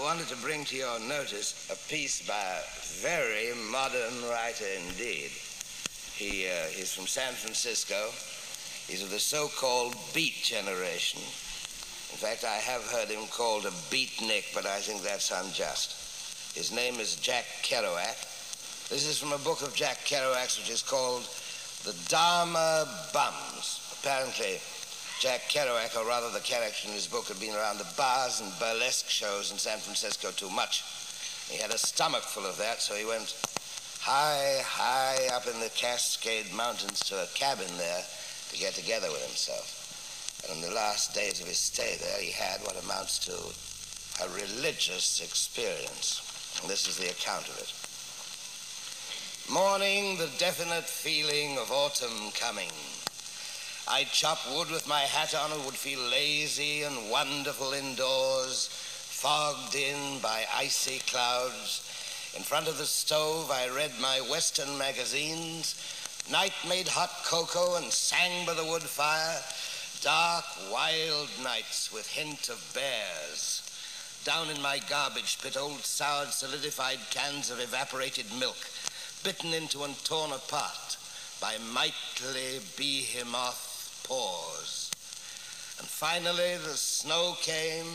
wanted to bring to your notice a piece by a very modern writer indeed. He's from San Francisco. He's of the so-called beat generation. In fact, I have heard him called a beatnik, but I think that's unjust. His name is Jack Kerouac. This is from a book of Jack Kerouac's which is called The Dharma Bums. Apparently, Jack Kerouac, or rather the character in his book, had been around the bars and burlesque shows in San Francisco too much. He had a stomach full of that, so he went high, high up in the Cascade Mountains to a cabin there to get together with himself. And in the last days of his stay there, he had what amounts to a religious experience. And this is the account of it. Morning, the definite feeling of autumn coming. I'd chop wood with my hat on and would feel lazy and wonderful indoors, fogged in by icy clouds. In front of the stove, I read my Western magazines. Night made hot cocoa and sang by the wood fire. Dark, wild nights with hint of bears. Down in my garbage pit, old soured, solidified cans of evaporated milk, bitten into and torn apart by mightily behemoth paws. And finally the snow came.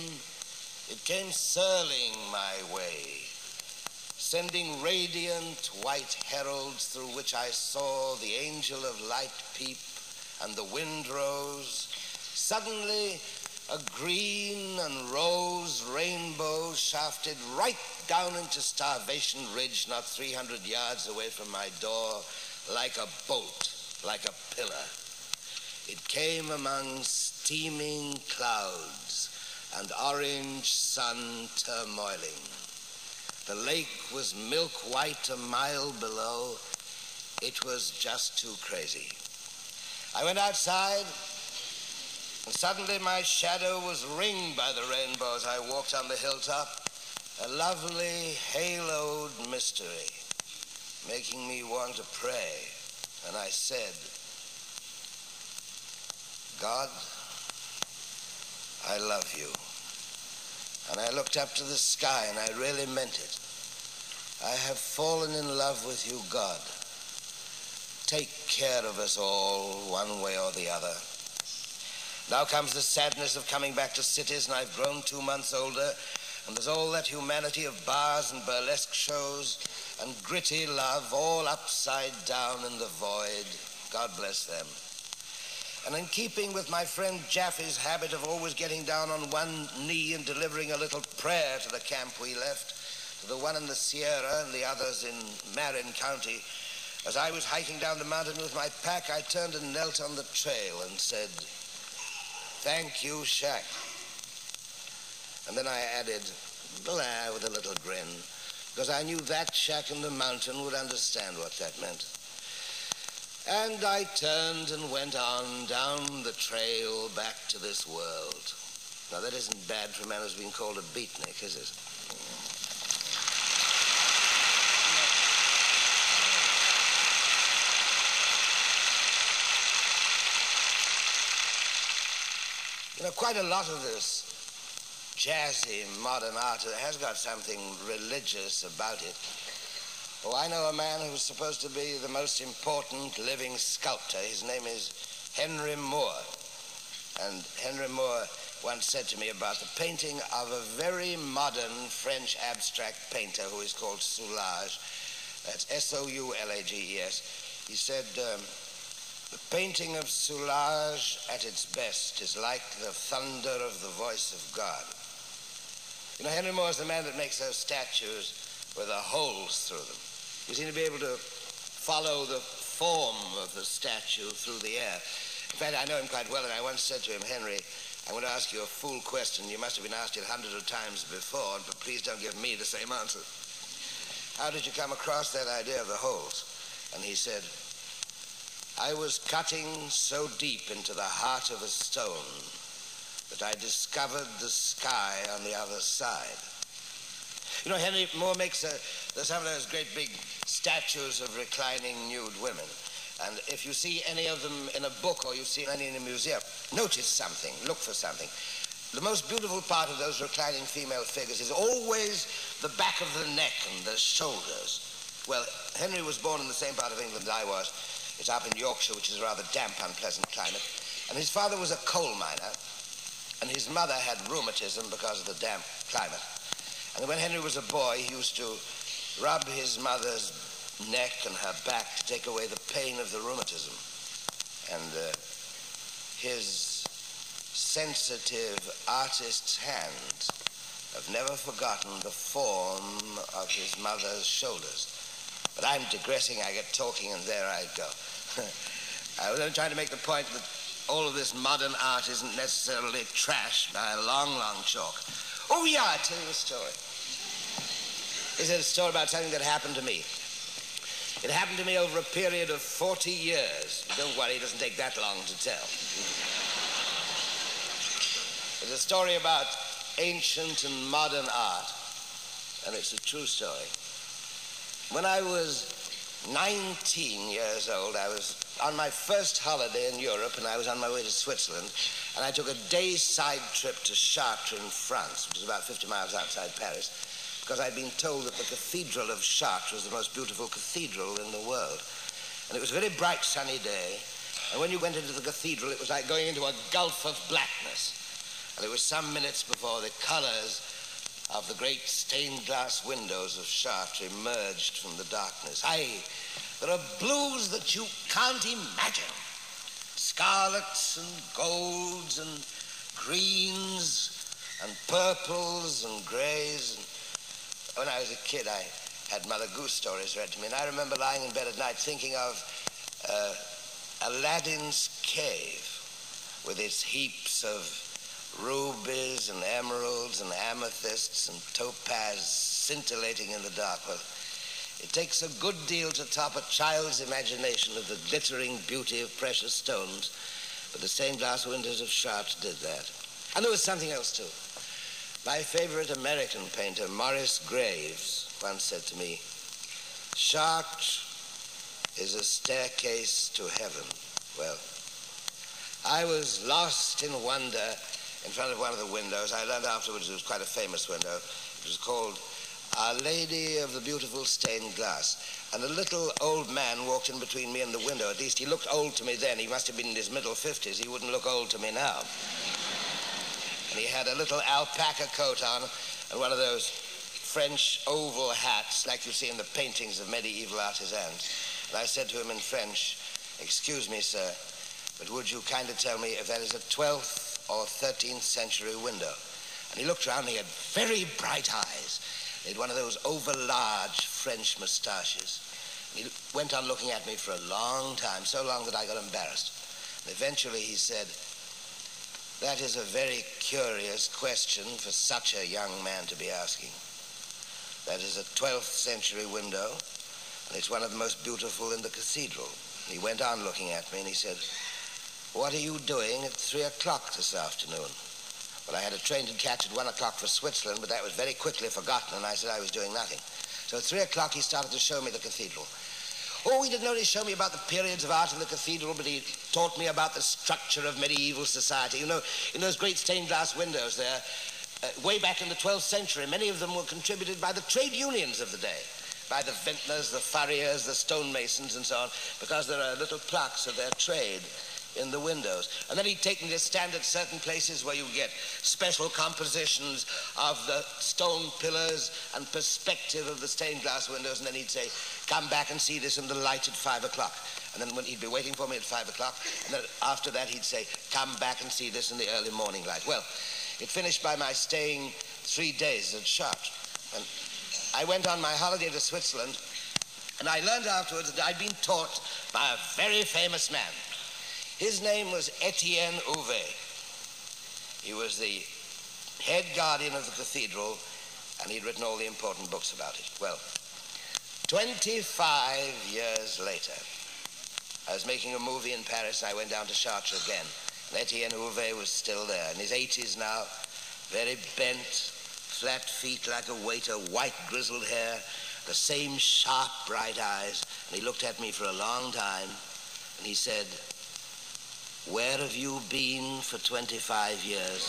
It came surling my way, sending radiant white heralds through which I saw the angel of light peep and the wind rose. Suddenly a green and rose rainbow shafted right down into Starvation Ridge, not 300 yards away from my door, like a bolt, like a pillar. It came among steaming clouds and orange sun turmoiling. The lake was milk white a mile below. It was just too crazy. I went outside, and suddenly my shadow was ringed by the rainbow as I walked on the hilltop, a lovely haloed mystery, making me want to pray. And I said, God, I love you. And I looked up to the sky, and I really meant it. I have fallen in love with you, God. Take care of us all, one way or the other. Now comes the sadness of coming back to cities, and I've grown 2 months older, and there's all that humanity of bars and burlesque shows and gritty love all upside down in the void. God bless them. And in keeping with my friend Jaffe's habit of always getting down on one knee and delivering a little prayer to the camp we left, to the one in the Sierra and the others in Marin County, as I was hiking down the mountain with my pack, I turned and knelt on the trail and said, "Thank you, Shack." And then I added, blah, with a little grin, because I knew that shack in the mountain would understand what that meant. And I turned and went on down the trail back to this world. Now, that isn't bad for a man who's been called a beatnik, is it? You know, quite a lot of this jazzy modern art has got something religious about it. Oh, I know a man who's supposed to be the most important living sculptor. His name is Henry Moore. And Henry Moore once said to me about the painting of a very modern French abstract painter who is called Soulages. That's S-O-U-L-A-G-E-S. He said, the painting of Soulages at its best is like the thunder of the voice of God. You know, Henry Moore is the man that makes those statues with the holes through them. You seem to be able to follow the form of the statue through the air. In fact, I know him quite well, and I once said to him, Henry, I want to ask you a fool question. You must have been asked it hundreds of times before, but please don't give me the same answer. How did you come across that idea of the holes? And he said, I was cutting so deep into the heart of a stone that I discovered the sky on the other side. You know, Henry Moore makes some of those great big statues of reclining nude women. And if you see any of them in a book or you see any in a museum, notice something, look for something. the most beautiful part of those reclining female figures is always the back of the neck and the shoulders. Well, Henry was born in the same part of England I was. It's up in Yorkshire, which is a rather damp, unpleasant climate. And his father was a coal miner, and his mother had rheumatism because of the damp climate. And when Henry was a boy, he used to rub his mother's neck and her back to take away the pain of the rheumatism. And his sensitive artist's hands have never forgotten the form of his mother's shoulders. But I'm digressing, I get talking, and there I go. I was only trying to make the point that all of this modern art isn't necessarily trash by a long, long chalk. Oh, yeah, I'll tell you a story. This is a story about something that happened to me. It happened to me over a period of 40 years. Don't worry, it doesn't take that long to tell. It's a story about ancient and modern art, and it's a true story. When I was 19 years old, I was on my first holiday in Europe, and I was on my way to Switzerland, and I took a day's side trip to Chartres in France, which is about 50 miles outside Paris, because I'd been told that the Cathedral of Chartres was the most beautiful cathedral in the world. And it was a very bright, sunny day, and when you went into the cathedral, it was like going into a gulf of blackness. And it was some minutes before the colors of the great stained glass windows of Chartres emerged from the darkness. Aye, there are blues that you can't imagine. Scarlets and golds and greens and purples and grays. And when I was a kid, I had Mother Goose stories read to me, and I remember lying in bed at night thinking of Aladdin's cave with its heaps of rubies and emeralds and amethysts and topaz scintillating in the dark. Well, it takes a good deal to top a child's imagination of the glittering beauty of precious stones, but the stained glass windows of Chartres did that. And there was something else too. My favorite American painter, Morris Graves, once said to me, "Chartres is a staircase to heaven." Well, I was lost in wonder in front of one of the windows. I learned afterwards it was quite a famous window. It was called Our Lady of the Beautiful Stained Glass. And a little old man walked in between me and the window. At least he looked old to me then. He must have been in his middle 50s. He wouldn't look old to me now. And he had a little alpaca coat on and one of those French oval hats like you see in the paintings of medieval artisans. And I said to him in French, "Excuse me, sir, but would you kindly tell me if that is a 12th or 13th century window?" And he looked around, and he had very bright eyes. He had one of those over-large French moustaches. And he went on looking at me for a long time, so long that I got embarrassed. And eventually he said, "That is a very curious question for such a young man to be asking. That is a 12th century window, and it's one of the most beautiful in the cathedral." And he went on looking at me, and he said, "What are you doing at 3 o'clock this afternoon?" Well, I had a train to catch at 1 o'clock for Switzerland, but that was very quickly forgotten, and I said I was doing nothing. So at 3 o'clock, he started to show me the cathedral. Oh, he didn't only show me about the periods of art in the cathedral, but he taught me about the structure of medieval society. You know, in those great stained glass windows there, way back in the 12th century, many of them were contributed by the trade unions of the day, by the vintners, the furriers, the stonemasons, and so on, because there are little plaques of their trade in the windows. And then he'd take me to stand at certain places where you get special compositions of the stone pillars and perspective of the stained glass windows, and then he'd say, "Come back and see this in the light at 5 o'clock. And then he'd be waiting for me at 5 o'clock, and then after that he'd say, "Come back and see this in the early morning light." Well, it finished by my staying 3 days at Chartres. And I went on my holiday to Switzerland, and I learned afterwards that I'd been taught by a very famous man. His name was Etienne Houvet. He was the head guardian of the cathedral, and he'd written all the important books about it. Well, 25 years later, I was making a movie in Paris, and I went down to Chartres again. And Etienne Houvet was still there, in his 80s now, very bent, flat feet like a waiter, white grizzled hair, the same sharp, bright eyes. And he looked at me for a long time, and he said, "Where have you been for 25 years?"